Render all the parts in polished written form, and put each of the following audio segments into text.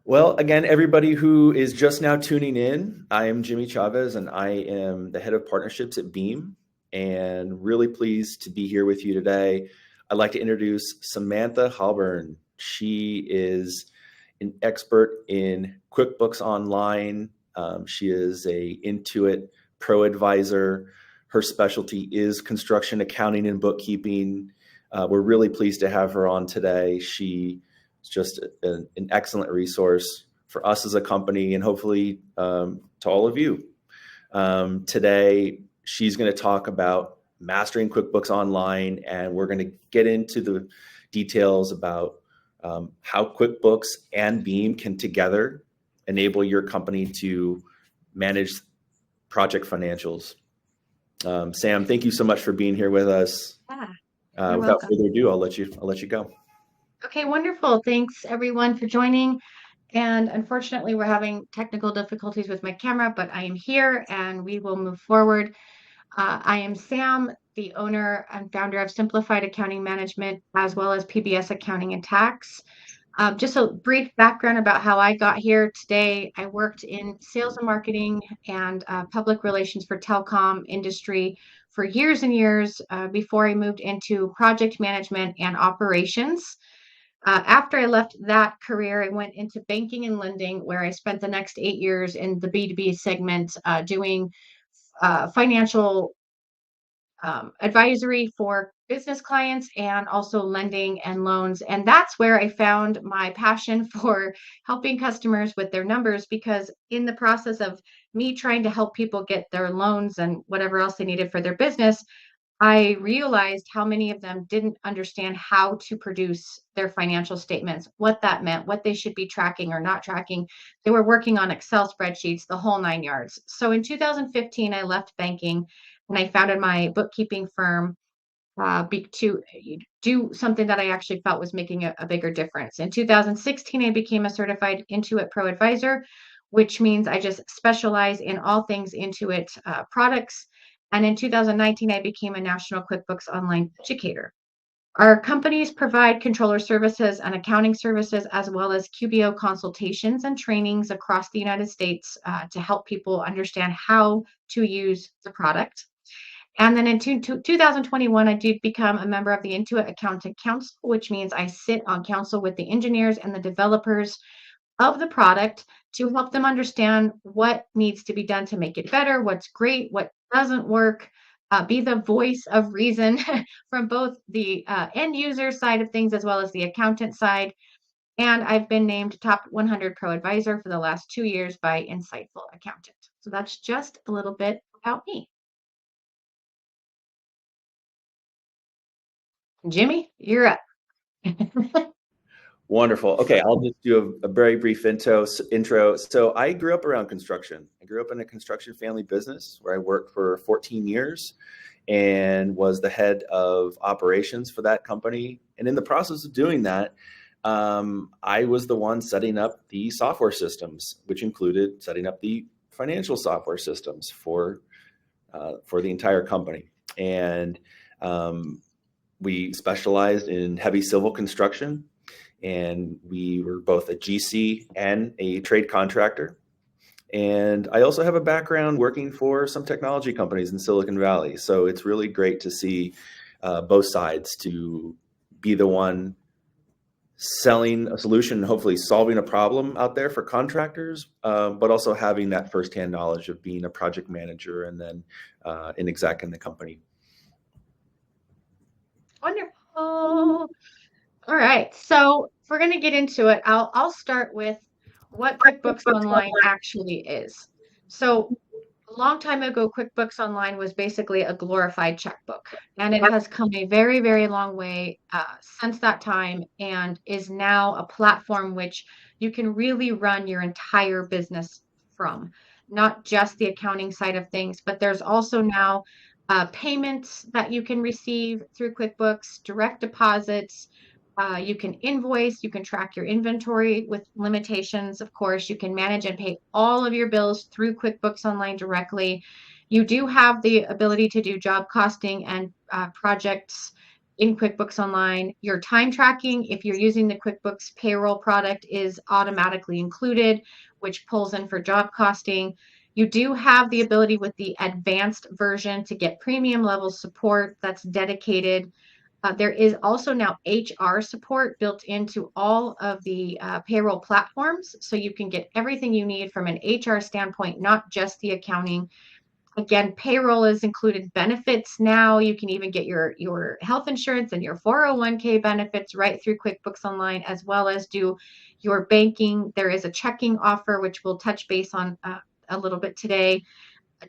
Well, again, everybody who is just now tuning in, I am Jimmy Chavez and I am the head of partnerships at Beam and really pleased to be here with you today. I'd like to introduce Samantha Hallburn. She is an expert in QuickBooks Online. She is a Intuit Pro Advisor. Her specialty is construction accounting and bookkeeping. We're really pleased to have her on today. She is just an excellent resource for us as a company and hopefully to all of you. Today, she's going to talk about mastering QuickBooks Online, and we're going to get into the details about how QuickBooks and Beam can together enable your company to manage project financials. Sam, thank you so much for being here with us. You're Without welcome. further ado, I'll let you go. Okay, wonderful. Thanks everyone for joining. And unfortunately, we're having technical difficulties with my camera, but I am here and we will move forward. I am Sam, the owner and founder of Simplified Accounting Management, as well as PBS Accounting and Tax. Just a brief background about how I got here today. I worked in sales and marketing and public relations for telecom industry for years and years before I moved into project management and operations. After I left that career, I went into banking and lending, where I spent the next 8 years in the B2B segment doing financial advisory for business clients and also lending and loans. And that's where I found my passion for helping customers with their numbers, because in the process of me trying to help people get their loans and whatever else they needed for their business, I realized how many of them didn't understand how to produce their financial statements, what that meant, what they should be tracking or not tracking. They were working on Excel spreadsheets, the whole 9 yards. So in 2015, I left banking and I founded my bookkeeping firm to do something that I actually felt was making a bigger difference. In 2016, I became a certified Intuit Pro Advisor, which means I just specialize in all things Intuit products. And in 2019, I became a national QuickBooks Online educator. Our companies provide controller services and accounting services, as well as QBO consultations and trainings across the United States to help people understand how to use the product. And then in 2021, I did become a member of the Intuit Accountant Council, which means I sit on council with the engineers and the developers of the product to help them understand what needs to be done to make it better, what's great, what doesn't work, be the voice of reason from both the end user side of things as well as the accountant side. And I've been named top 100 Pro Advisor for the last 2 years by Insightful Accountant. So that's just a little bit about me. Jimmy, you're up. Wonderful. Okay, I'll just do a very brief intro. So I grew up around construction. I grew up in a construction family business where I worked for 14 years and was the head of operations for that company. And in the process of doing that, I was the one setting up the software systems, which included setting up the financial software systems for the entire company. And we specialized in heavy civil construction. And we were both a GC and a trade contractor. And I also have a background working for some technology companies in Silicon Valley. So it's really great to see both sides, to be the one selling a solution and hopefully solving a problem out there for contractors, but also having that firsthand knowledge of being a project manager and then an exec in the company. Wonderful. All right, so if we're going to get into it, I'll start with what QuickBooks Online actually is. So a long time ago, QuickBooks Online was basically a glorified checkbook, and it has come a very, very long way since that time, and is now a platform which you can really run your entire business from, not just the accounting side of things, but there's also now payments that you can receive through QuickBooks, direct deposits. You can invoice, you can track your inventory with limitations. Of course, you can manage and pay all of your bills through QuickBooks Online directly. You do have the ability to do job costing and projects in QuickBooks Online. Your time tracking, if you're using the QuickBooks payroll product, is automatically included, which pulls in for job costing. You do have the ability with the advanced version to get premium level support that's dedicated. There is also now HR support built into all of the payroll platforms. So you can get everything you need from an HR standpoint, not just the accounting. Again, payroll is included, benefits now. You can even get your health insurance and your 401k benefits right through QuickBooks Online, as well as do your banking. There is a checking offer, which we'll touch base on a little bit today.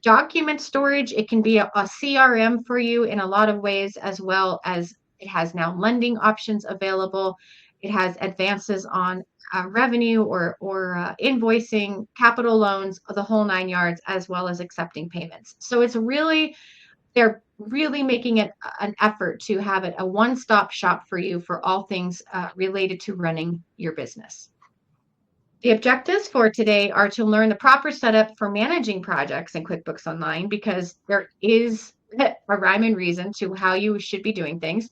Document storage, it can be a CRM for you in a lot of ways, as well as it has now lending options available. It has advances on revenue or invoicing, capital loans, the whole 9 yards, as well as accepting payments. So they're really making it an effort to have it a one-stop shop for you for all things related to running your business. The objectives for today are to learn the proper setup for managing projects in QuickBooks Online, because there is a rhyme and reason to how you should be doing things.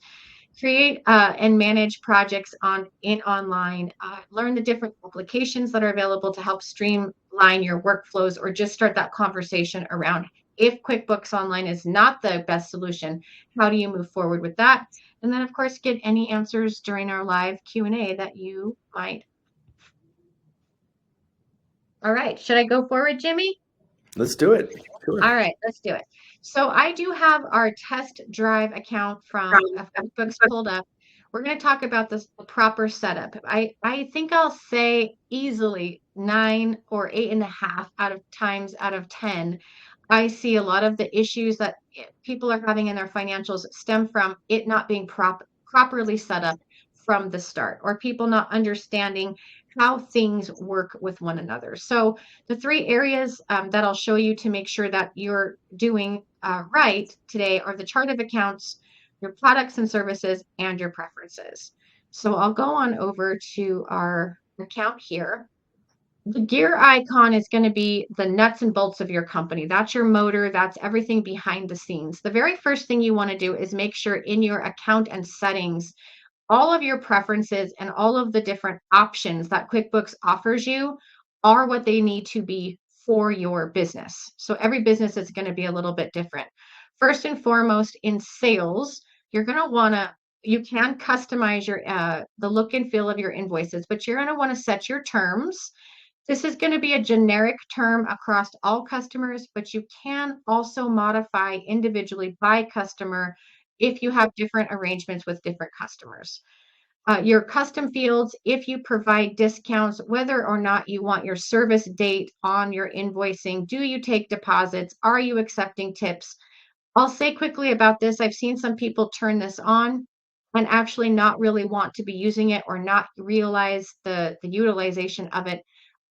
Create and manage projects in online. Learn the different applications that are available to help streamline your workflows, or just start that conversation around, if QuickBooks Online is not the best solution, how do you move forward with that? And then, of course, get any answers during our live Q&A that you might. All right, should I go forward, Jimmy? Let's do it. Sure. All right, let's do it. So I do have our test drive account from QuickBooks pulled up. We're going to talk about the proper setup. I think I'll say easily 9 or 8.5 out of 10. I see a lot of the issues that people are having in their financials stem from it not being properly set up from the start, or people not understanding how things work with one another. So the 3 areas that I'll show you to make sure that you're doing right today are the chart of accounts, your products and services, and your preferences. So I'll go on over to our account here. The gear icon is going to be the nuts and bolts of your company. That's your motor. That's everything behind the scenes. The very first thing you want to do is make sure in your account and settings, all of your preferences and all of the different options that QuickBooks offers you are what they need to be for your business. So every business is going to be a little bit different. First and foremost, in sales, you're going to want to, you can customize your the look and feel of your invoices, but you're going to want to set your terms. This is going to be a generic term across all customers, but you can also modify individually by customer if you have different arrangements with different customers. Your custom fields, if you provide discounts, whether or not you want your service date on your invoicing, do you take deposits? Are you accepting tips? I'll say quickly about this. I've seen some people turn this on and actually not really want to be using it, or not realize the utilization of it.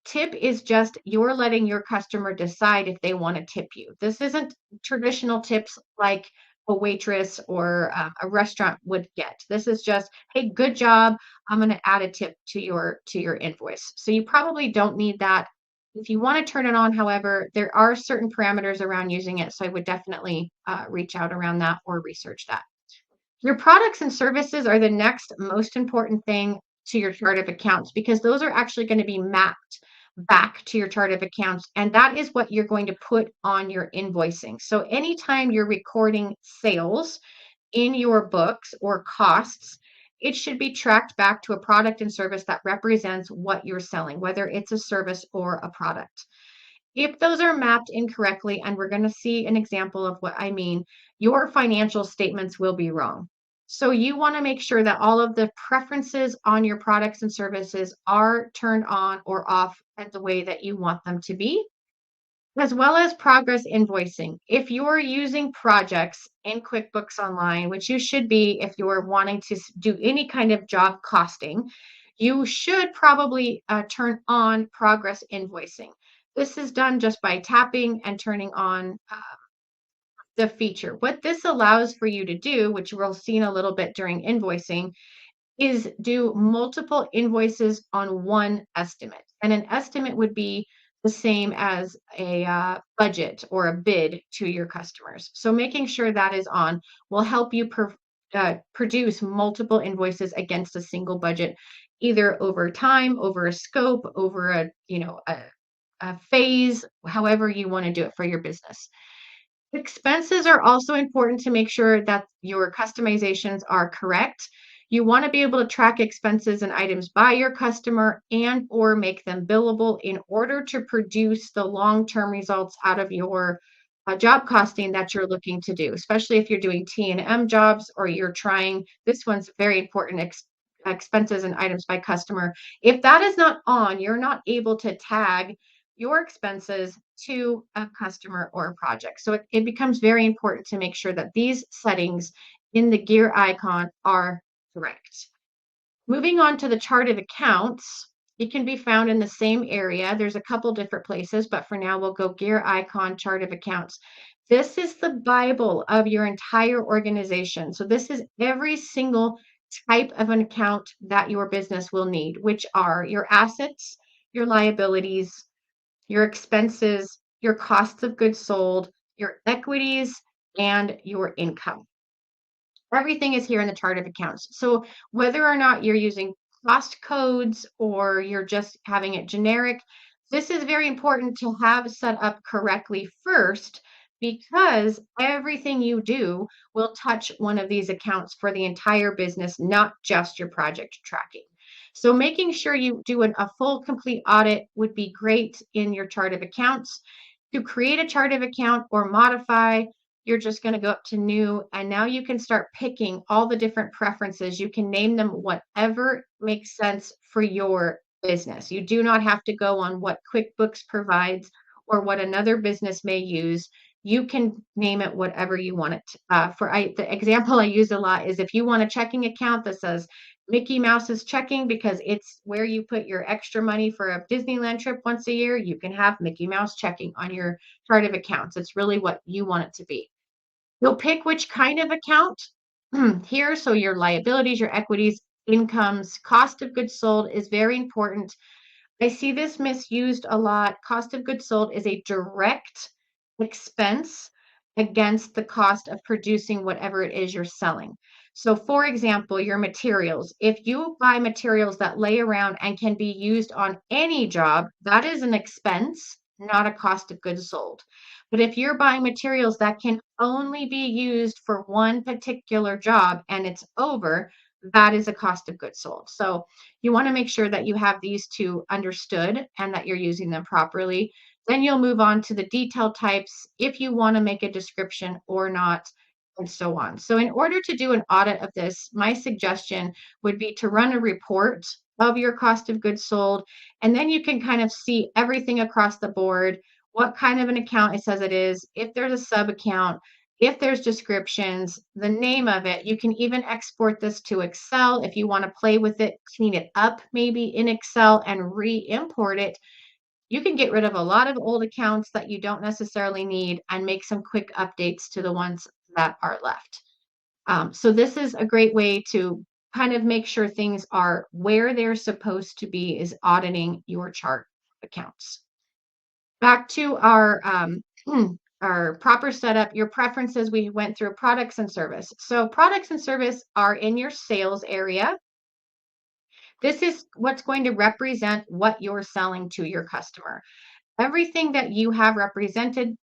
Tip is just you're letting your customer decide if they want to tip you. This isn't traditional tips like a waitress or a restaurant would get. This is just, hey, good job. I'm going to add a tip to your invoice. So you probably don't need that. If you want to turn it on, however, there are certain parameters around using it. So I would definitely reach out around that or research that. Your products and services are the next most important thing to your chart of accounts, because those are actually going to be mapped back to your chart of accounts. And that is what you're going to put on your invoicing. So anytime you're recording sales in your books or costs, it should be tracked back to a product and service that represents what you're selling, whether it's a service or a product. If those are mapped incorrectly, and we're going to see an example of what I mean, your financial statements will be wrong. So you want to make sure that all of the preferences on your products and services are turned on or off at the way that you want them to be, as well as progress invoicing. If you're using projects in QuickBooks Online, which you should be if you're wanting to do any kind of job costing, you should probably turn on progress invoicing. This is done just by tapping and turning on the feature. What this allows for you to do, which we'll see in a little bit during invoicing, is do multiple invoices on one estimate. And an estimate would be the same as a budget or a bid to your customers. So making sure that is on will help you produce multiple invoices against a single budget, either over time, over a scope, over a phase, however you want to do it for your business. Expenses are also important to make sure that your customizations are correct. You want to be able to track expenses and items by your customer and or make them billable in order to produce the long-term results out of your job costing that you're looking to do, especially if you're doing T&M jobs or you're trying, this one's very important, expenses and items by customer. If that is not on, you're not able to tag your expenses to a customer or a project. So it becomes very important to make sure that these settings in the gear icon are correct. Moving on to the chart of accounts, it can be found in the same area. There's a couple different places, but for now we'll go gear icon, chart of accounts. This is the Bible of your entire organization. So this is every single type of an account that your business will need, which are your assets, your liabilities, your expenses, your costs of goods sold, your equities, and your income. Everything is here in the chart of accounts. So whether or not you're using cost codes or you're just having it generic, this is very important to have set up correctly first because everything you do will touch one of these accounts for the entire business, not just your project tracking. So making sure you do a full complete audit would be great in your chart of accounts. To create a chart of account or modify, you're just going to go up to new, and now you can start picking all the different preferences. You can name them whatever makes sense for your business. You do not have to go on what QuickBooks provides or what another business may use. You can name it whatever you want it. The example I use a lot is if you want a checking account that says Mickey Mouse's checking because it's where you put your extra money for a Disneyland trip once a year, you can have Mickey Mouse checking on your chart of accounts. It's really what you want it to be. You'll pick which kind of account here. So your liabilities, your equities, incomes, cost of goods sold is very important. I see this misused a lot. Cost of goods sold is a direct expense against the cost of producing whatever it is you're selling. So, for example, your materials. If you buy materials that lay around and can be used on any job, that is an expense, not a cost of goods sold. But if you're buying materials that can only be used for one particular job and it's over, that is a cost of goods sold. So, you want to make sure that you have these two understood and that you're using them properly. Then you'll move on to the detail types if you want to make a description or not, and so on. So in order to do an audit of this, my suggestion would be to run a report of your cost of goods sold, and then you can kind of see everything across the board, what kind of an account it says it is, if there's a sub account, if there's descriptions, the name of it. You can even export this to Excel if you want to play with it, clean it up maybe in Excel and re-import it. You can get rid of a lot of old accounts that you don't necessarily need and make some quick updates to the ones that are left. So this is a great way to kind of make sure things are where they're supposed to be, is auditing your chart accounts. Back to our proper setup, your preferences, we went through products and service. So products and service are in your sales area. This is what's going to represent what you're selling to your customer. Everything that you have represented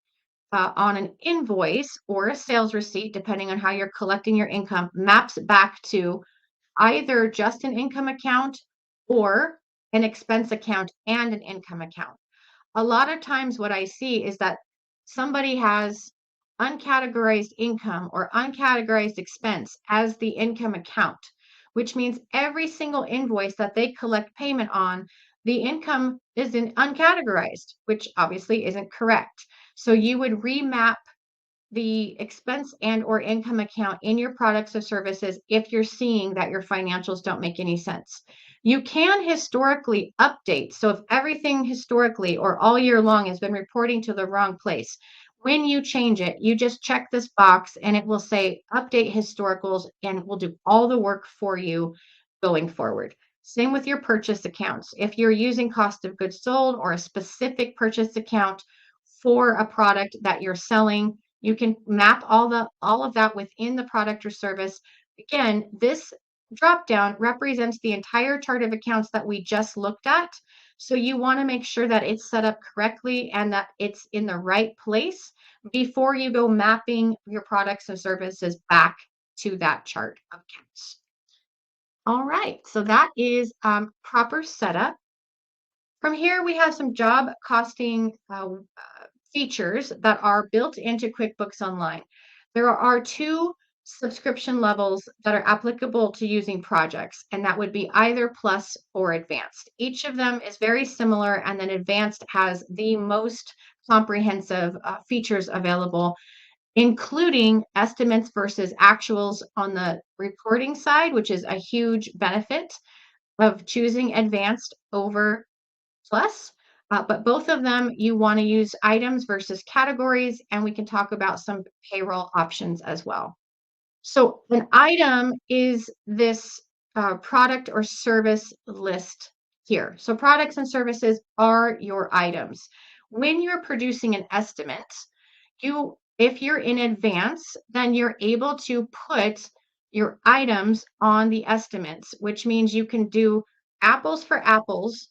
on an invoice or a sales receipt, depending on how you're collecting your income, maps back to either just an income account or an expense account and an income account. A lot of times what I see is that somebody has uncategorized income or uncategorized expense as the income account, which means every single invoice that they collect payment on, the income is uncategorized, which obviously isn't correct. So you would remap the expense and or income account in your products or services if you're seeing that your financials don't make any sense. You can historically update. So if everything historically or all year long has been reporting to the wrong place, when you change it, you just check this box and it will say update historicals and it will do all the work for you going forward. Same with your purchase accounts. If you're using cost of goods sold or a specific purchase account for a product that you're selling, you can map all of that within the product or service. Again, this drop down represents the entire chart of accounts that we just looked at. So you want to make sure that it's set up correctly and that it's in the right place before you go mapping your products and services back to that chart of accounts. All right, so that is proper setup. From here, we have some job costing features that are built into QuickBooks Online. There are two subscription levels that are applicable to using projects, and that would be either Plus or Advanced. Each of them is very similar, and then Advanced has the most comprehensive features available, including estimates versus actuals on the reporting side, which is a huge benefit of choosing Advanced over Plus. But both of them, you want to use items versus categories, and we can talk about some payroll options as well. So an item is this product or service list here. So products and services are your items. When you're producing an estimate, if you're in advance, then you're able to put your items on the estimates, which means you can do apples for apples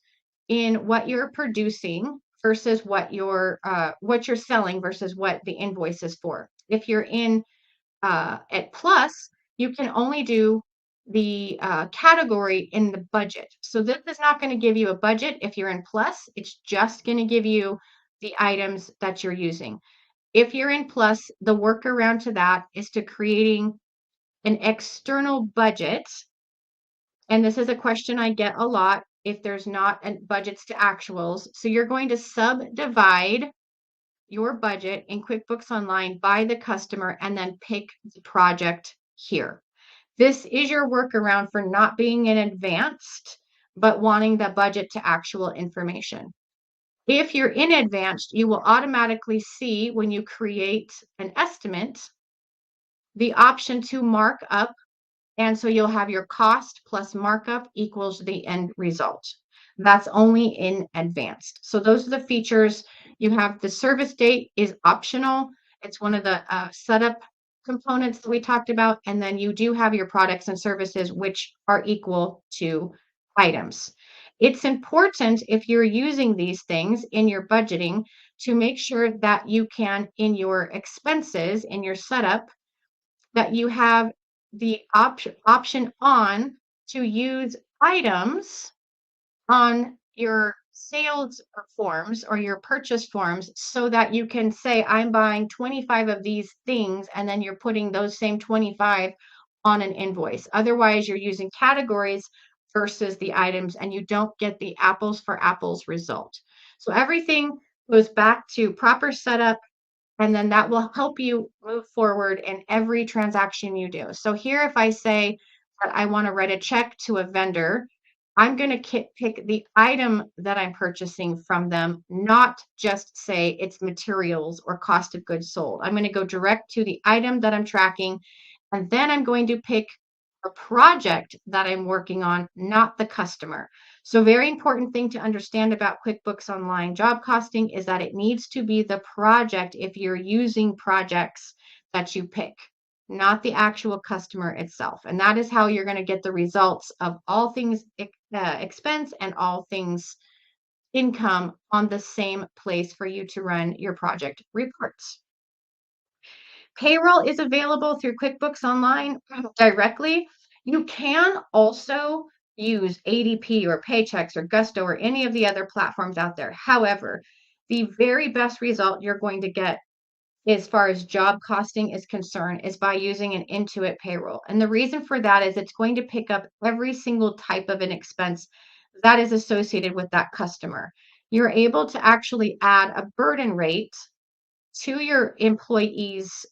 in what you're producing versus what you're selling versus what the invoice is for. If you're in at Plus, you can only do the category in the budget. So this is not going to give you a budget if you're in Plus. It's just going to give you the items that you're using. If you're in Plus, the workaround to that is to creating an external budget. And this is a question I get a lot if there's not budgets to actuals. So you're going to subdivide your budget in QuickBooks Online by the customer and then pick the project here. This is your workaround for not being in advanced, but wanting the budget to actual information. If you're in advanced, you will automatically see when you create an estimate, the option to mark up. And so you'll have your cost plus markup equals the end result. That's only in advanced. So those are the features. You have the service date is optional. It's one of the setup components that we talked about. And then you do have your products and services, which are equal to items. It's important if you're using these things in your budgeting to make sure that you can, in your expenses, in your setup, that you have the option on to use items on your sales forms or your purchase forms so that you can say, I'm buying 25 of these things, and then you're putting those same 25 on an invoice. Otherwise, you're using categories versus the items, and you don't get the apples for apples result. So everything goes back to proper setup, and then that will help you move forward in every transaction you do. So here, if I say that I want to write a check to a vendor, I'm going to pick the item that I'm purchasing from them, not just say it's materials or cost of goods sold. I'm going to go direct to the item that I'm tracking, and then I'm going to pick a project that I'm working on, not the customer. So very important thing to understand about QuickBooks Online job costing is that it needs to be the project if you're using projects that you pick, not the actual customer itself. And that is how you're going to get the results of all things expense and all things income on the same place for you to run your project reports. Payroll is available through QuickBooks Online directly. You can also use ADP or Paychex or Gusto or any of the other platforms out there. However, the very best result you're going to get as far as job costing is concerned is by using an Intuit payroll. And the reason for that is it's going to pick up every single type of an expense that is associated with that customer. You're able to actually add a burden rate to your employees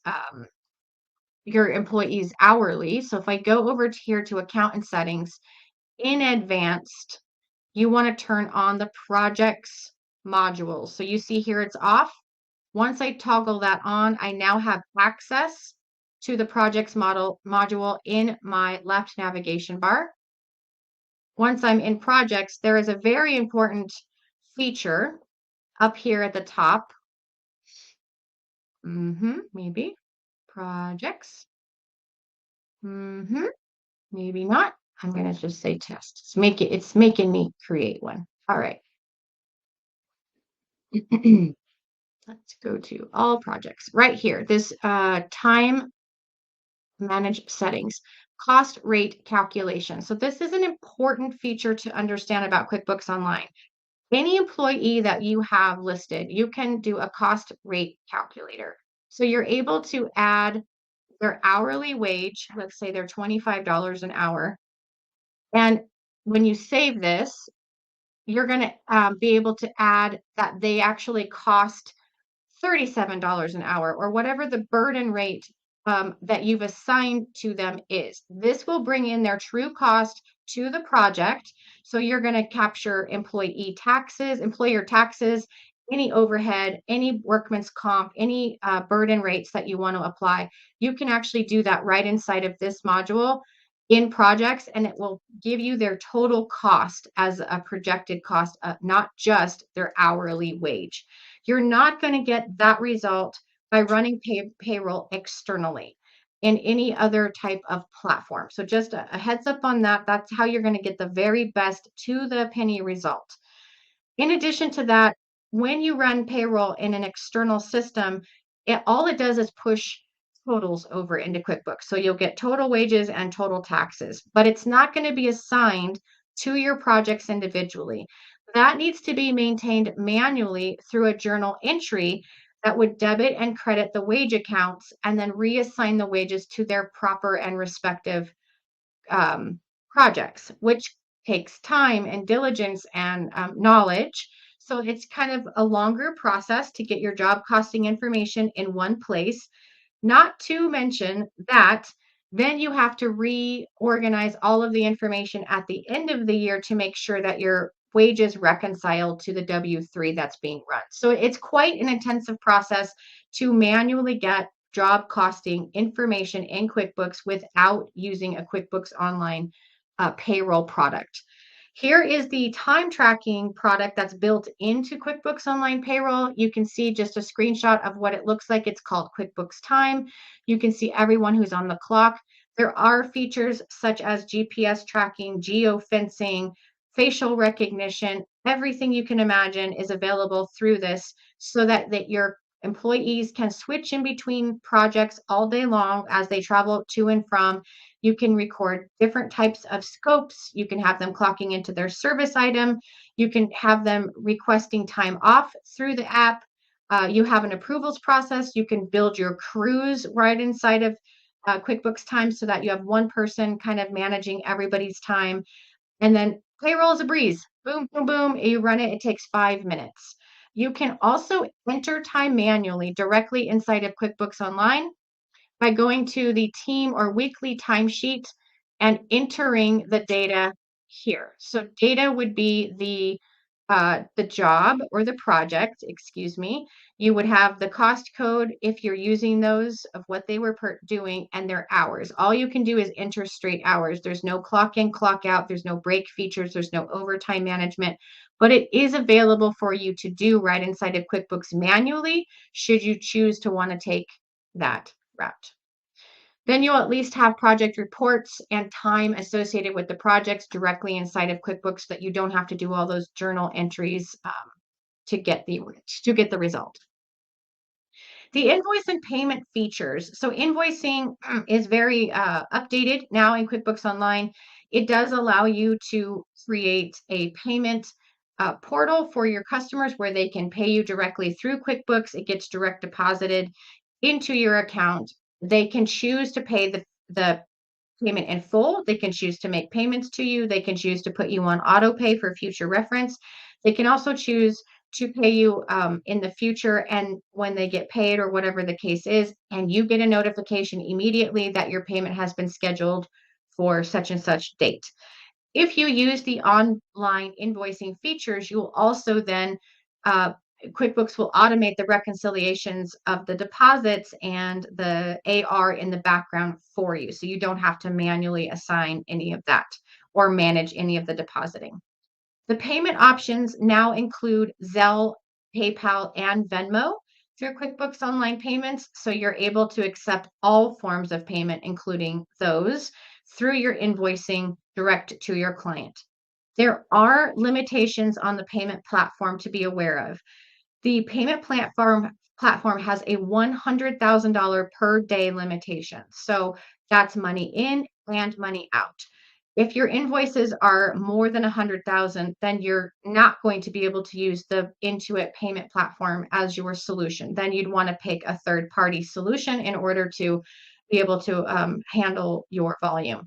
hourly. So if I go over to here to account and settings in advanced, you want to turn on the projects module. So you see here it's off. Once I toggle that on, I now have access to the projects module in my left navigation bar. Once I'm in projects, there is a very important feature up here at the top. Maybe projects. Maybe not. I'm going to just say test. It's making me create one. All right. Let's go to all projects right here. This time manage settings, cost rate calculation. So this is an important feature to understand about QuickBooks Online. Any employee that you have listed, you can do a cost rate calculator. So you're able to add their hourly wage, let's say they're $25 an hour. And when you save this, you're going to be able to add that they actually cost $37 an hour or whatever the burden rate that you've assigned to them is. This will bring in their true cost to the project. So you're going to capture employer taxes, any overhead, any workman's comp, any burden rates that you want to apply. You can actually do that right inside of this module in projects, and it will give you their total cost as a projected cost, not just their hourly wage. You're not going to get that result by running payroll externally in any other type of platform. So just a heads up on that. That's how you're going to get the very best to the penny result. In addition to that, when you run payroll in an external system, all it does is push totals over into QuickBooks. So you'll get total wages and total taxes, but it's not going to be assigned to your projects individually. That needs to be maintained manually through a journal entry that would debit and credit the wage accounts and then reassign the wages to their proper and respective projects, which takes time and diligence and knowledge. So it's kind of a longer process to get your job costing information in one place. Not to mention that then you have to reorganize all of the information at the end of the year to make sure that your wages reconcile to the W-3 that's being run. So it's quite an intensive process to manually get job costing information in QuickBooks without using a QuickBooks Online payroll product. Here is the time tracking product that's built into QuickBooks Online Payroll. You can see just a screenshot of what it looks like. It's called QuickBooks Time. You can see everyone who's on the clock. There are features such as GPS tracking, geofencing, facial recognition. Everything you can imagine is available through this so that your employees can switch in between projects all day long as they travel to and from. You can record different types of scopes. You can have them clocking into their service item. You can have them requesting time off through the app. You have an approvals process. You can build your crews right inside of QuickBooks Time so that you have one person kind of managing everybody's time. And then payroll is a breeze. Boom, boom, boom. You run it. It takes 5 minutes. You can also enter time manually directly inside of QuickBooks Online by going to the team or weekly timesheet and entering the data here. So data would be the job or the project, excuse me. You would have the cost code if you're using those of what they were doing and their hours. All you can do is enter straight hours. There's no clock in, clock out. There's no break features. There's no overtime management, but it is available for you to do right inside of QuickBooks manually should you choose to want to take that route. Then you'll at least have project reports and time associated with the projects directly inside of QuickBooks so that you don't have to do all those journal entries to get the result. The invoice and payment features. So invoicing is very updated now in QuickBooks Online. It does allow you to create a payment portal for your customers where they can pay you directly through QuickBooks. It gets direct deposited into your account. They can choose to pay the payment in full. They can choose to make payments to you. They can choose to put you on auto pay for future reference. They can also choose to pay you in the future and when they get paid or whatever the case is, and you get a notification immediately that your payment has been scheduled for such and such date. If you use the online invoicing features, you'll also then QuickBooks will automate the reconciliations of the deposits and the AR in the background for you. So you don't have to manually assign any of that or manage any of the depositing. The payment options now include Zelle, PayPal, and Venmo. through QuickBooks Online Payments, so you're able to accept all forms of payment, including those, through your invoicing direct to your client. There are limitations on the payment platform to be aware of. The payment platform has a $100,000 per day limitation. So that's money in and money out. If your invoices are more than 100,000, then you're not going to be able to use the Intuit payment platform as your solution. Then you'd want to pick a third-party solution in order to be able to handle your volume.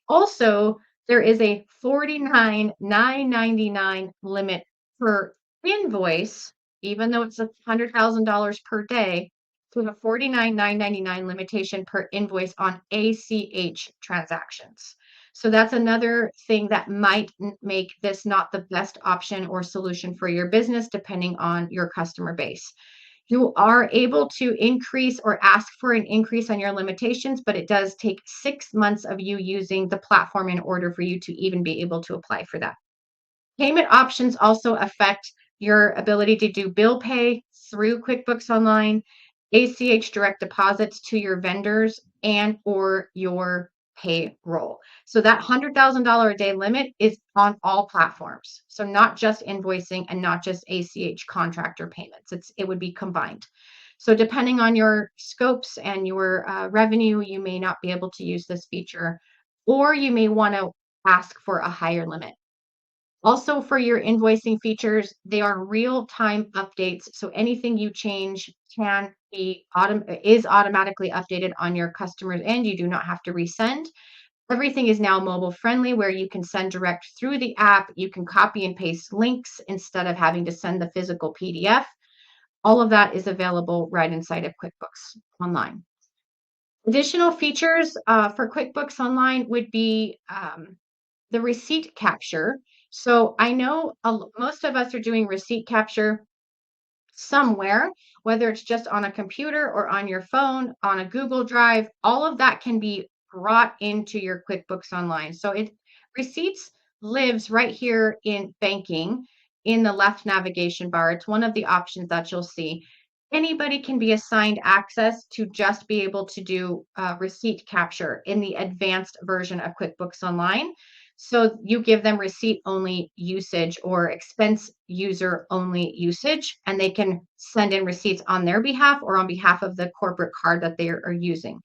Also, there is a $49,999 limit per invoice, even though it's $100,000 per day. So a $49,999 limitation per invoice on ACH transactions. So that's another thing that might make this not the best option or solution for your business, depending on your customer base. You are able to increase or ask for an increase on your limitations, but it does take 6 months of you using the platform in order for you to even be able to apply for that. Payment options also affect your ability to do bill pay through QuickBooks Online, ACH direct deposits to your vendors, and or your payroll. So that $100,000 a day limit is on all platforms. So not just invoicing and not just ACH contractor payments. It would be combined. So depending on your scopes and your revenue, you may not be able to use this feature, or you may want to ask for a higher limit. Also, for your invoicing features, they are real-time updates. So anything you change is automatically updated on your customer's end. You do not have to resend. Everything is now mobile friendly, where you can send direct through the app. You can copy and paste links instead of having to send the physical PDF. All of that is available right inside of QuickBooks Online. Additional features for QuickBooks Online would be the receipt capture. So I know most of us are doing receipt capture somewhere, whether it's just on a computer or on your phone, on a Google Drive. All of that can be brought into your QuickBooks Online. So receipts lives right here in banking in the left navigation bar. It's one of the options that you'll see. Anybody can be assigned access to just be able to do receipt capture in the advanced version of QuickBooks Online. So you give them receipt only usage or expense user only usage, and they can send in receipts on their behalf or on behalf of the corporate card that they are using.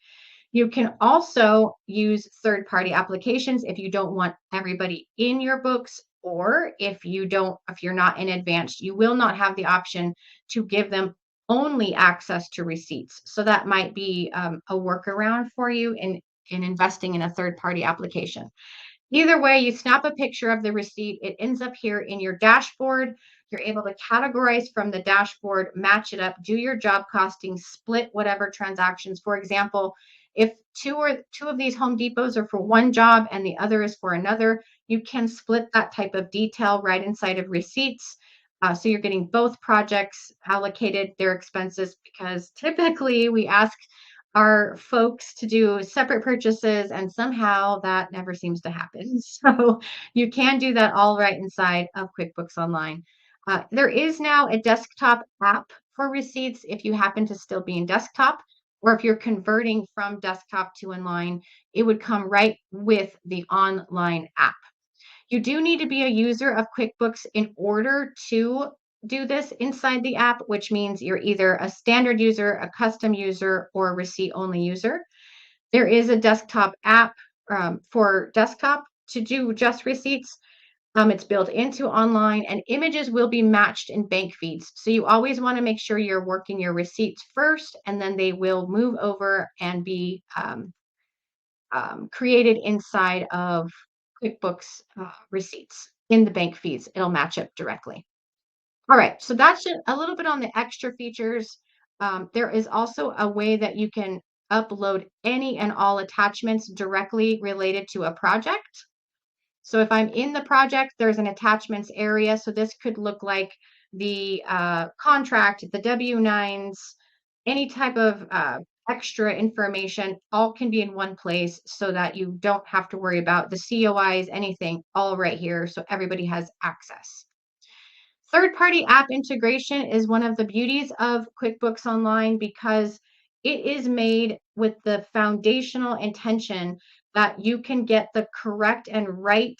You can also use third-party applications if you don't want everybody in your books, or if you're not in advanced, you will not have the option to give them only access to receipts. So that might be a workaround for you in investing in a third-party application. Either way, you snap a picture of the receipt. It ends up here in your dashboard. You're able to categorize from the dashboard, match it up, do your job costing, split whatever transactions. For example, if two of these Home Depots are for one job and the other is for another, you can split that type of detail right inside of receipts. So you're getting both projects allocated their expenses, because typically we ask our folks to do separate purchases, and somehow that never seems to happen. So you can do that all right inside of QuickBooks Online. There is now a desktop app for receipts if you happen to still be in desktop, or if you're converting from desktop to online, it would come right with the online app. You do need to be a user of QuickBooks in order to do this inside the app, which means you're either a standard user, a custom user, or a receipt-only user. There is a desktop app for desktop to do just receipts. It's built into online, and images will be matched in bank feeds. So you always want to make sure you're working your receipts first, and then they will move over and be created inside of QuickBooks receipts in the bank feeds. It'll match up directly. All right, so that's just a little bit on the extra features. There is also a way that you can upload any and all attachments directly related to a project. So if I'm in the project, there's an attachments area. So this could look like the contract, the W-9s, any type of extra information, all can be in one place so that you don't have to worry about the COIs, anything, all right here. So everybody has access. Third-party app integration is one of the beauties of QuickBooks Online because it is made with the foundational intention that you can get the correct and right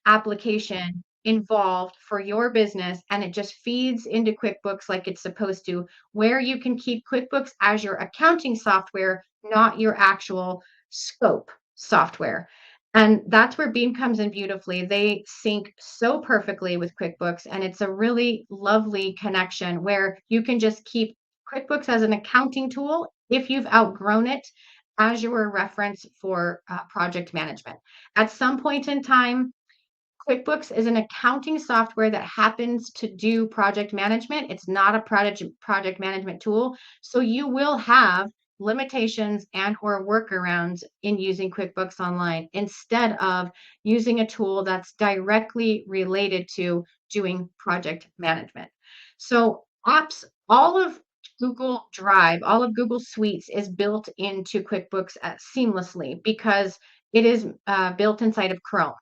application involved for your business, and it just feeds into QuickBooks like it's supposed to, where you can keep QuickBooks as your accounting software, not your actual scope software. And that's where Beam comes in beautifully. They sync so perfectly with QuickBooks, and it's a really lovely connection where you can just keep QuickBooks as an accounting tool if you've outgrown it as your reference for project management. At some point in time, QuickBooks is an accounting software that happens to do project management. It's not a project management tool. So you will have limitations and or workarounds in using QuickBooks Online instead of using a tool that's directly related to doing project management. So apps, all of Google Drive, all of Google Suites is built into QuickBooks seamlessly because it is built inside of Chrome.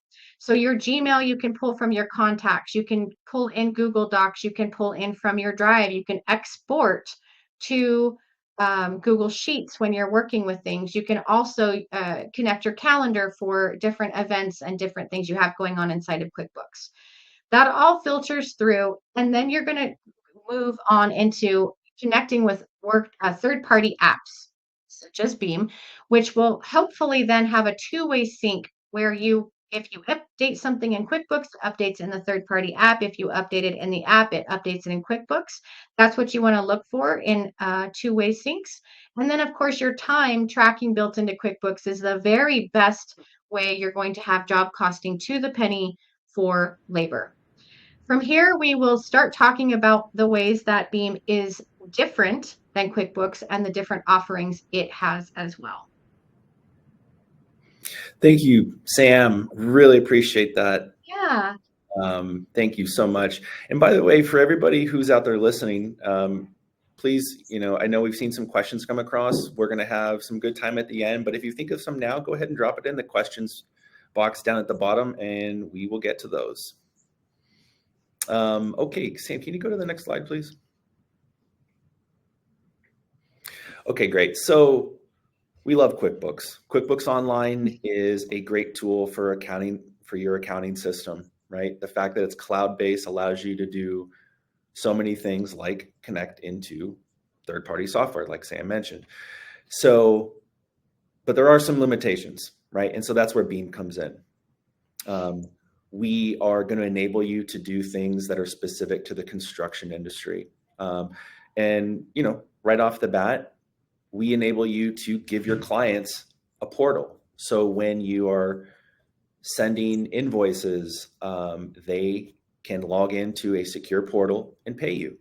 So your Gmail, you can pull from your contacts, you can pull in Google Docs, you can pull in from your Drive, you can export to Google Sheets when you're working with things. You can also connect your calendar for different events and different things you have going on inside of QuickBooks. That all filters through, and then you're going to move on into connecting with third-party apps such as Beam, which will hopefully then have a two-way sync where if you update something in QuickBooks, it updates in the third-party app. If you update it in the app, it updates it in QuickBooks. That's what you want to look for in two-way syncs. And then, of course, your time tracking built into QuickBooks is the very best way you're going to have job costing to the penny for labor. From here, we will start talking about the ways that Beam is different than QuickBooks and the different offerings it has as well. Thank you, Sam. Really appreciate that. Yeah. Thank you so much. And by the way, for everybody who's out there listening, please, I know we've seen some questions come across. We're going to have some good time at the end, but if you think of some now, go ahead and drop it in the questions box down at the bottom and we will get to those. Okay, Sam, can you go to the next slide, please? Okay, great. So we love QuickBooks. QuickBooks Online is a great tool for accounting, for your accounting system, right? The fact that it's cloud-based allows you to do so many things like connect into third-party software, like Sam mentioned. So, but there are some limitations, right? And so that's where Beam comes in. We are going to enable you to do things that are specific to the construction industry. And, right off the bat, we enable you to give your clients a portal. So when you are sending invoices, they can log into a secure portal and pay you.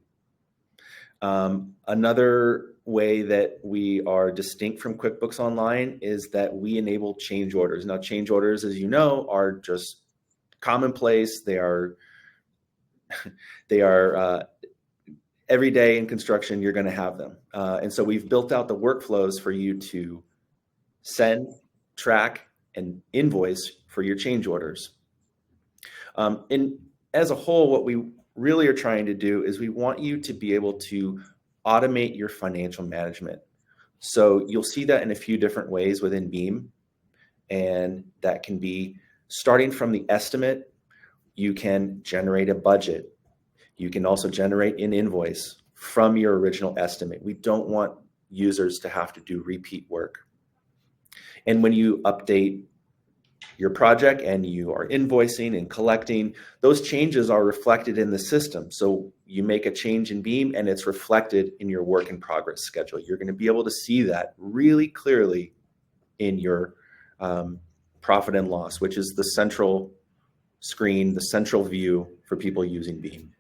Another way that we are distinct from QuickBooks Online is that we enable change orders. Now, change orders, as you know, are just commonplace. They are every day in construction, you're going to have them. And so we've built out the workflows for you to send, track, and invoice for your change orders. And as a whole, what we really are trying to do is we want you to be able to automate your financial management. So you'll see that in a few different ways within Beam. And that can be starting from the estimate. You can generate a budget. You can also generate an invoice from your original estimate. We don't want users to have to do repeat work. And when you update your project and you are invoicing and collecting, those changes are reflected in the system. So you make a change in Beam and it's reflected in your work in progress schedule. You're going to be able to see that really clearly in your profit and loss, which is the central screen, the central view for people using Beam.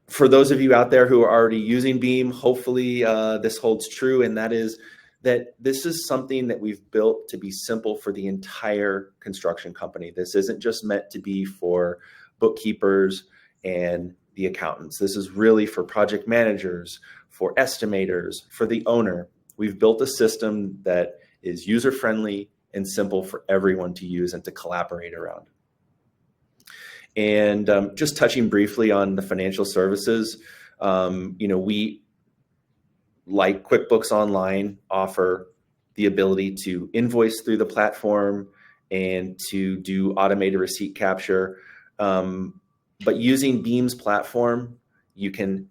For those of you out there who are already using Beam, hopefully this holds true, and that is that this is something that we've built to be simple for the entire construction company. This isn't just meant to be for bookkeepers and the accountants. This is really for project managers, for estimators, for the owner. We've built a system that is user-friendly and simple for everyone to use and to collaborate around. And just touching briefly on the financial services, we, like QuickBooks Online, offer the ability to invoice through the platform and to do automated receipt capture. But using Beam's platform, you can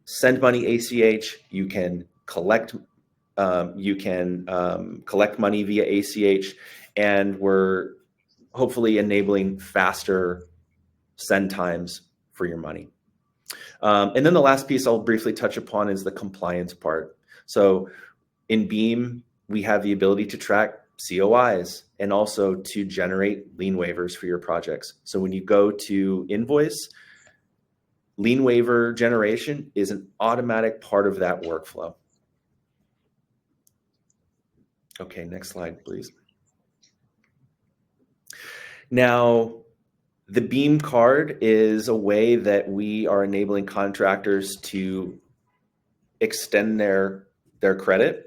send money ACH, you can collect money via ACH, and we're hopefully enabling faster send times for your money. And then the last piece I'll briefly touch upon is the compliance part. So in Beam, we have the ability to track COIs and also to generate lien waivers for your projects. So when you go to invoice, lien waiver generation is an automatic part of that workflow. Okay, next slide, please. Now, the Beam card is a way that we are enabling contractors to extend their credit.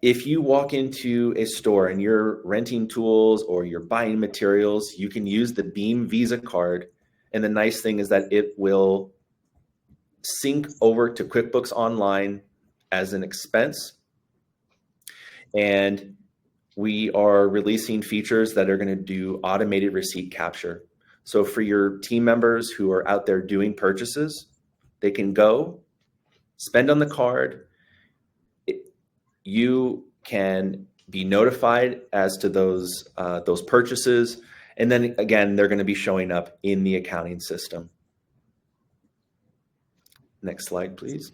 If you walk into a store and you're renting tools or you're buying materials, you can use the Beam Visa card. And the nice thing is that it will sync over to QuickBooks Online as an expense. And we are releasing features that are going to do automated receipt capture. So for your team members who are out there doing purchases, they can go spend on the card. You can be notified as to those purchases. And then again, they're going to be showing up in the accounting system. Next slide, please.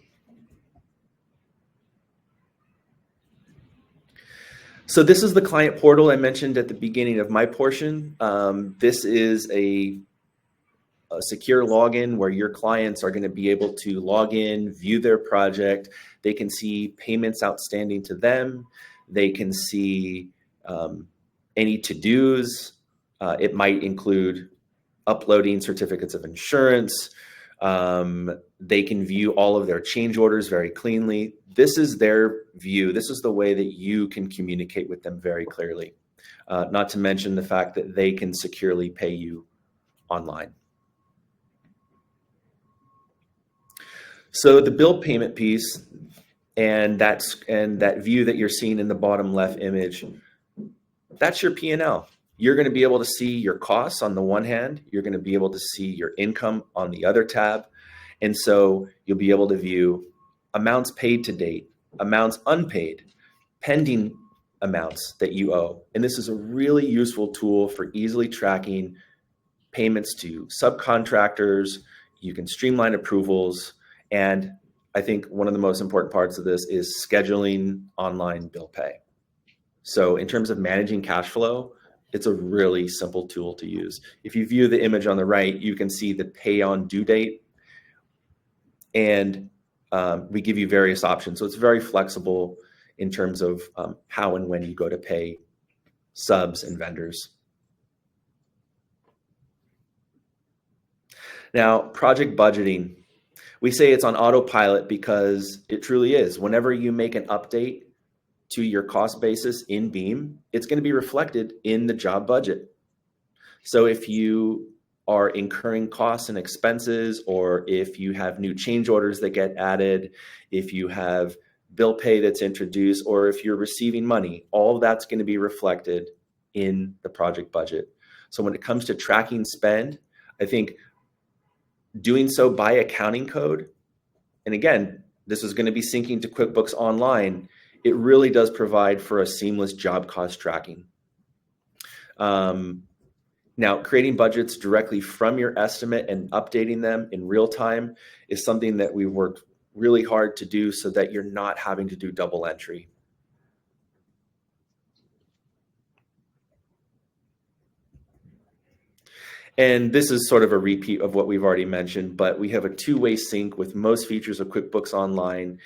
So this is the client portal I mentioned at the beginning of my portion. This is a secure login where your clients are going to be able to log in, view their project. They can see payments outstanding to them. They can see any to-dos. It might include uploading certificates of insurance. They can view all of their change orders very cleanly. This is their view. This is the way that you can communicate with them very clearly. Not to mention the fact that they can securely pay you online. So the bill payment piece and that view that you're seeing in the bottom left image, that's your P&L. You're going to be able to see your costs on the one hand. You're going to be able to see your income on the other tab. And so you'll be able to view amounts paid to date, amounts unpaid, pending amounts that you owe. And this is a really useful tool for easily tracking payments to subcontractors. You can streamline approvals. And I think one of the most important parts of this is scheduling online bill pay. So in terms of managing cash flow, it's a really simple tool to use. If you view the image on the right, you can see the pay on due date. And we give you various options. So it's very flexible in terms of how and when you go to pay subs and vendors. Now, project budgeting. We say it's on autopilot because it truly is. Whenever you make an update to your cost basis in Beam, it's going to be reflected in the job budget. So if you are incurring costs and expenses, or if you have new change orders that get added, if you have bill pay that's introduced, or if you're receiving money, all of that's going to be reflected in the project budget. So when it comes to tracking spend, I think doing so by accounting code, and again, this is going to be syncing to QuickBooks Online, it really does provide for a seamless job cost tracking. Now, creating budgets directly from your estimate and updating them in real time is something that we worked really hard to do so that you're not having to do double entry. And this is sort of a repeat of what we've already mentioned, but we have a two-way sync with most features of QuickBooks Online.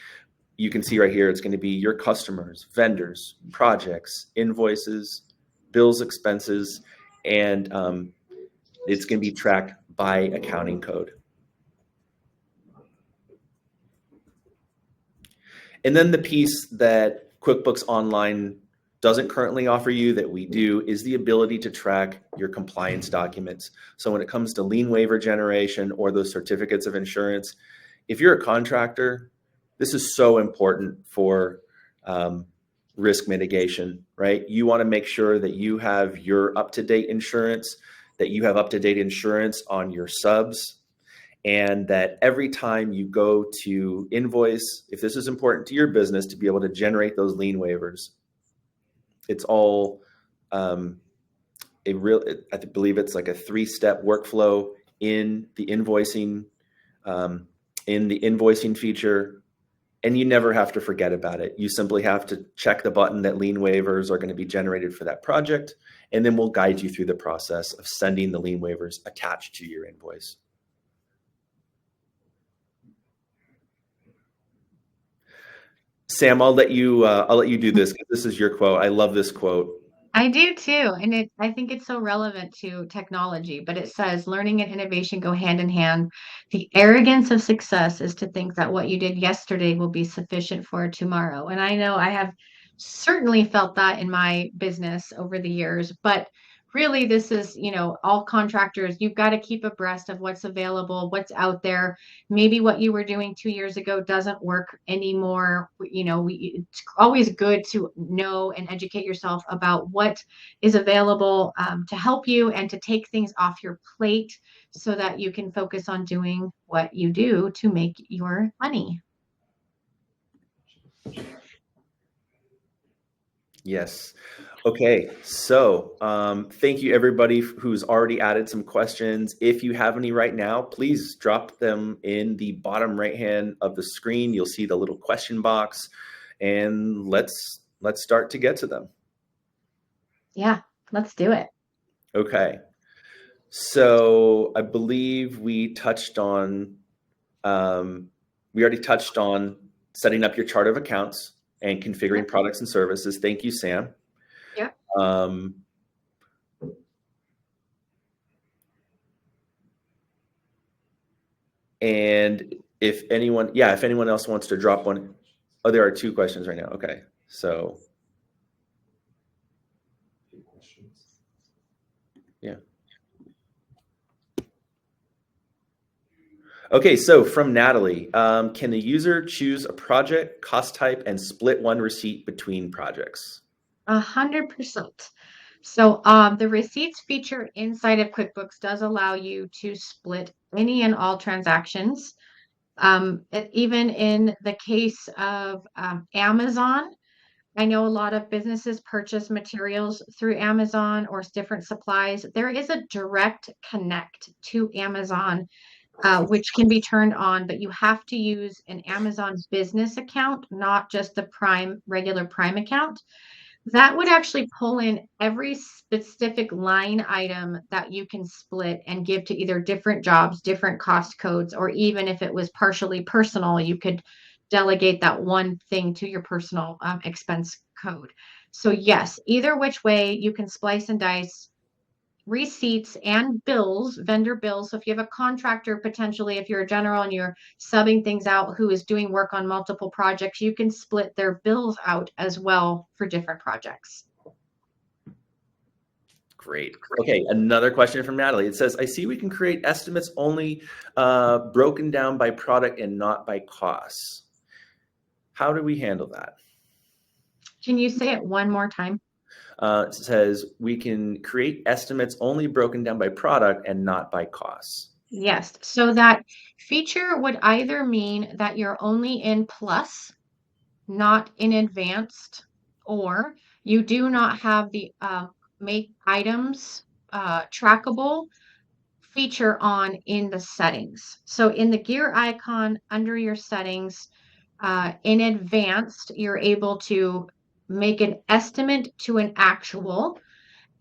You can see right here, it's going to be your customers, vendors, projects, invoices, bills, expenses, and it's going to be tracked by accounting code. And then the piece that QuickBooks Online doesn't currently offer you that we do is the ability to track your compliance documents. So when it comes to lien waiver generation or those certificates of insurance, if you're a contractor, this is so important for risk mitigation, right? You want to make sure that you have your up-to-date insurance, that you have up-to-date insurance on your subs, and that every time you go to invoice, if this is important to your business, to be able to generate those lien waivers. It's all I believe it's like a 3-step workflow in the invoicing feature, and you never have to forget about it. You simply have to check the button that lien waivers are going to be generated for that project, and then we'll guide you through the process of sending the lien waivers attached to your invoice. Sam, I'll let you do this because this is your quote. I love this quote. I do too. And I think it's so relevant to technology, but it says learning and innovation go hand in hand. The arrogance of success is to think that what you did yesterday will be sufficient for tomorrow. And I know I have certainly felt that in my business over the years, but really this is, all contractors, you've got to keep abreast of what's available, what's out there. Maybe what you were doing 2 years ago doesn't work anymore. It's always good to know and educate yourself about what is available to help you and to take things off your plate so that you can focus on doing what you do to make your money. Yes. Okay. So thank you everybody who's already added some questions. If you have any right now, please drop them in the bottom right hand of the screen. You'll see the little question box, and let's start to get to them. Yeah, let's do it. Okay. So I believe we already touched on setting up your chart of accounts and configuring products and services. Thank you, Sam. Yeah. And if anyone else wants to drop one. Oh, there are 2 questions right now. Okay. So yeah. Okay, so from Natalie, can the user choose a project, cost type, and split one receipt between projects? 100%. So the receipts feature inside of QuickBooks does allow you to split any and all transactions. Even in the case of Amazon, I know a lot of businesses purchase materials through Amazon or different supplies. There is a direct connect to Amazon, which can be turned on, but you have to use an Amazon business account, not just the regular Prime account. That would actually pull in every specific line item that you can split and give to either different jobs, different cost codes, or even if it was partially personal, you could delegate that one thing to your personal expense code. So yes, either which way you can splice and dice receipts and bills, vendor bills. So if you have a contractor, potentially, if you're a general and you're subbing things out who is doing work on multiple projects, you can split their bills out as well for different projects. Great. Okay, another question from Natalie. It says, I see we can create estimates only broken down by product and not by costs. How do we handle that? Can you say it one more time? It says we can create estimates only broken down by product and not by costs. Yes. So that feature would either mean that you're only in plus, not in advanced, or you do not have the make items trackable feature on in the settings. So in the gear icon under your settings, in advanced, you're able to make an estimate to an actual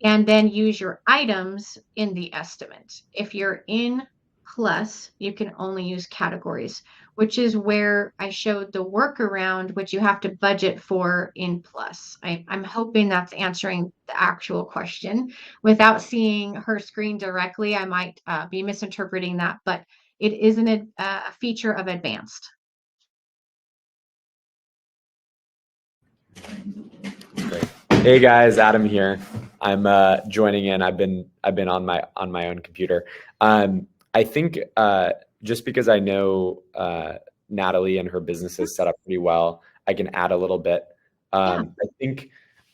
and then use your items in the estimate. If you're in plus, you can only use categories, which is where I showed the workaround, which you have to budget for in plus. I'm hoping that's answering the actual question. Without seeing her screen directly, I might be misinterpreting that, but it is a feature of advanced. Great. Hey guys, Adam here. I'm joining in. I've been on my own computer. I think just because I know Natalie and her business is set up pretty well, I can add a little bit. Yeah.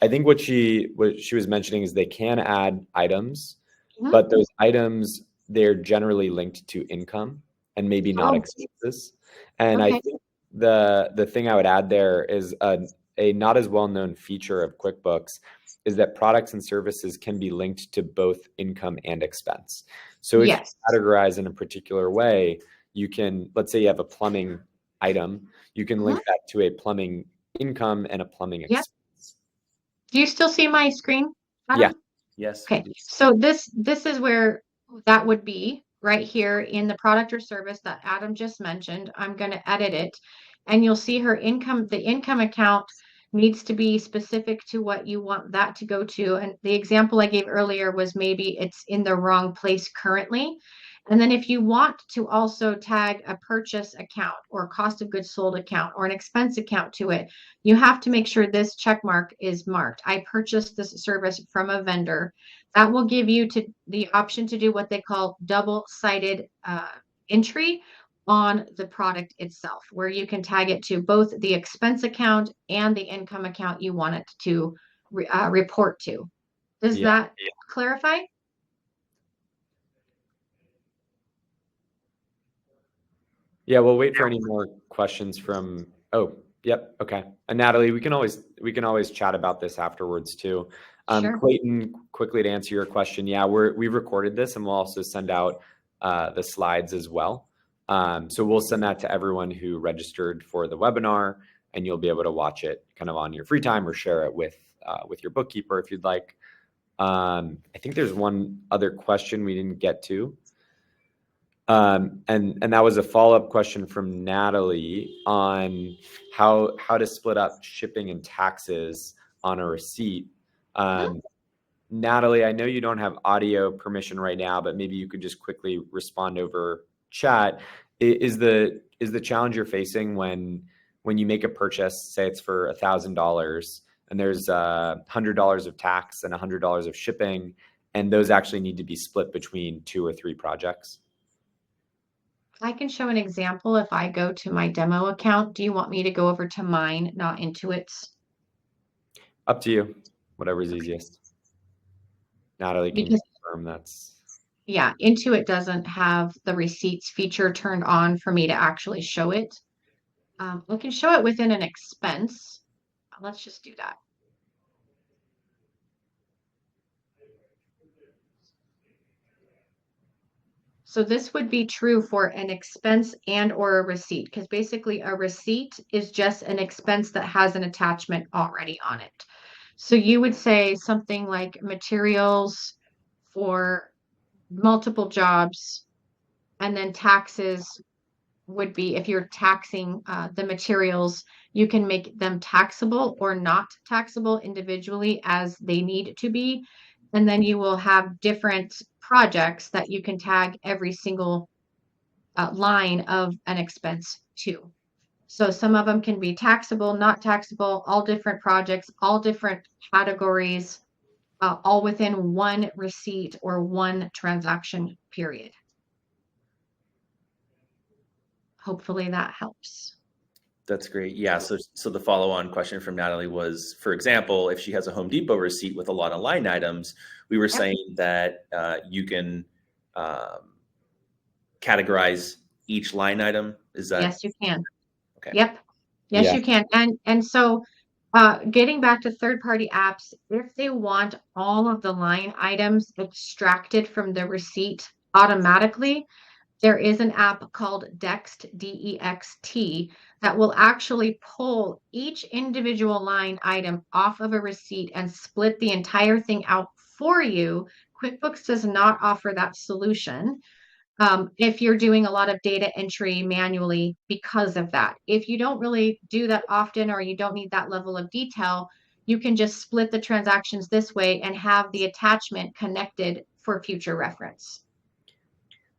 I think what she was mentioning is they can add items, Mhm. but those items, they're generally linked to income and maybe not Oh, expenses. And I okay. think the thing I would add there is a not as well-known feature of QuickBooks is that products and services can be linked to both income and expense. So if you Yes. categorize in a particular way, you can, let's say you have a plumbing item, you can Mhm. link that to a plumbing income and a plumbing Yep. expense. Do you still see my screen, Yeah. Adam? Yes, we Okay, do. so this is where that would be right here in the product or service that Adam just mentioned. I'm going to edit it, and you'll see her income. The income account needs to be specific to what you want that to go to. And the example I gave earlier was maybe it's in the wrong place currently. And then if you want to also tag a purchase account or cost of goods sold account or an expense account to it, you have to make sure this check mark is marked. I purchased this service from a vendor. That will give you the option to do what they call double-sided entry on the product itself, where you can tag it to both the expense account and the income account you want it to report to. Does Yeah. that clarify? Yeah, we'll wait for any more questions from, oh, yep, okay. And Natalie, we can always chat about this afterwards too. Sure. Clayton, quickly to answer your question, yeah, we've recorded this and we'll also send out the slides as well. So we'll send that to everyone who registered for the webinar, and you'll be able to watch it kind of on your free time or share it with your bookkeeper if you'd like. I think there's one other question we didn't get to. And that was a follow-up question from Natalie on how to split up shipping and taxes on a receipt. Natalie, I know you don't have audio permission right now, but maybe you could just quickly respond over chat. Is the challenge you're facing when you make a purchase, say it's for $1,000, and there's $100 of tax and $100 of shipping, and those actually need to be split between 2 or 3 projects? I can show an example if I go to my demo account. Do you want me to go over to mine, not Intuit's? Up to you, whatever's easiest. Natalie can Because confirm that's. yeah, Intuit doesn't have the receipts feature turned on for me to actually show it. We can show it within an expense. Let's just do that. So this would be true for an expense and or a receipt, because basically a receipt is just an expense that has an attachment already on it. So you would say something like materials for multiple jobs, and then taxes would be if you're taxing the materials, you can make them taxable or not taxable individually as they need to be. And then you will have different projects that you can tag every single line of an expense to. So some of them can be taxable, not taxable, all different projects, all different categories, all within one receipt or one transaction period. Hopefully that helps. That's great. Yeah. So the follow-on question from Natalie was, for example, if she has a Home Depot receipt with a lot of line items, we were saying that you can categorize each line item. Is that Yes, you can. okay? Yep. Yes, Yeah. you can. And so getting back to third-party apps, if they want all of the line items extracted from the receipt automatically, there is an app called Dext, D-E-X-T, that will actually pull each individual line item off of a receipt and split the entire thing out for you. QuickBooks does not offer that solution. If you're doing a lot of data entry manually because of that. If you don't really do that often or you don't need that level of detail, you can just split the transactions this way and have the attachment connected for future reference.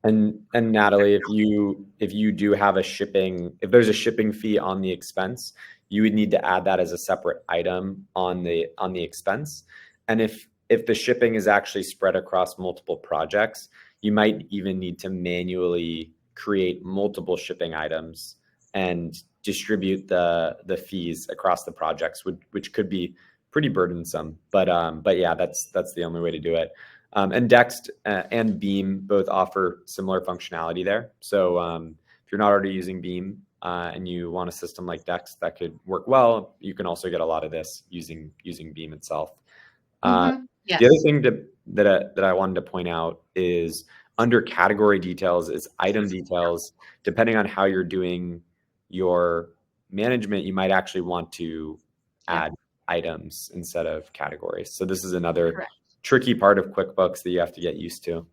And Natalie, if you do have if there's a shipping fee on the expense, you would need to add that as a separate item on the expense. And if the shipping is actually spread across multiple projects, you might even need to manually create multiple shipping items and distribute the fees across the projects, which could be pretty burdensome. But yeah, that's the only way to do it. And Dext and Beam both offer similar functionality there. So if you're not already using Beam and you want a system like Dext that could work well, you can also get a lot of this using Beam itself. Yes. The other thing that I wanted to point out is under category details is item details. Depending on how you're doing your management, you might actually want to add items instead of categories. So this is another Correct. tricky part of QuickBooks that you have to get used to.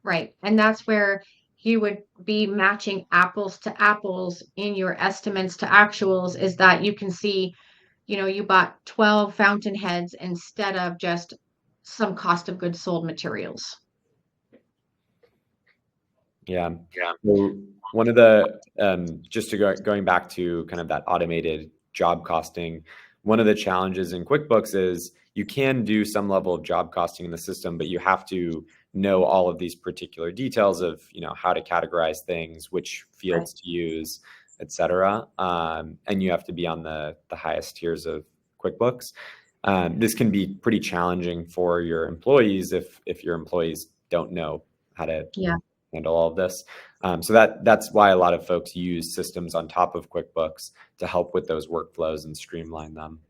Right. And that's where you would be matching apples to apples in your estimates to actuals, is that you can see, you bought 12 fountain heads instead of just some cost of goods sold materials. Yeah. So one of the, just to going back to kind of that automated job costing, one of the challenges in QuickBooks is you can do some level of job costing in the system, but you have to know all of these particular details of, how to categorize things, which fields to use, et cetera. And you have to be on the highest tiers of QuickBooks. This can be pretty challenging for your employees if your employees don't know how to handle all of this. So that's why a lot of folks use systems on top of QuickBooks to help with those workflows and streamline them.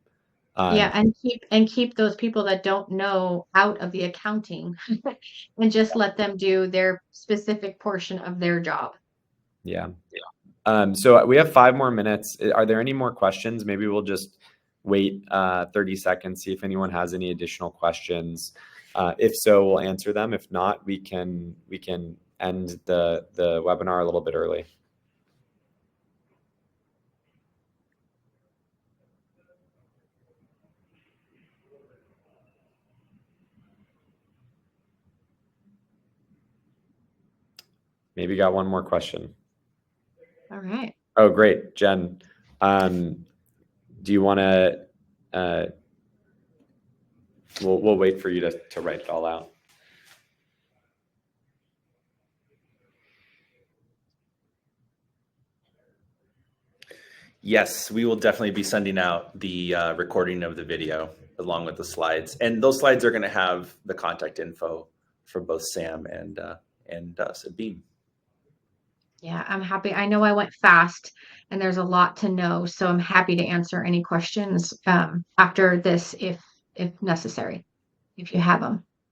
And keep those people that don't know out of the accounting and just let them do their specific portion of their job. Yeah. So we have 5 more minutes. Are there any more questions? Maybe we'll just wait 30 seconds, see if anyone has any additional questions. If so, we'll answer them. If not, we can end the webinar a little bit early. Maybe got one more question. All right. Oh, great. Jen, do you want to, we'll wait for you to write it all out. Yes, we will definitely be sending out the recording of the video along with the slides. And those slides are going to have the contact info for both Sam and us at Beam. Yeah, I'm happy. I know I went fast and there's a lot to know, so I'm happy to answer any questions after this if necessary, if you have them.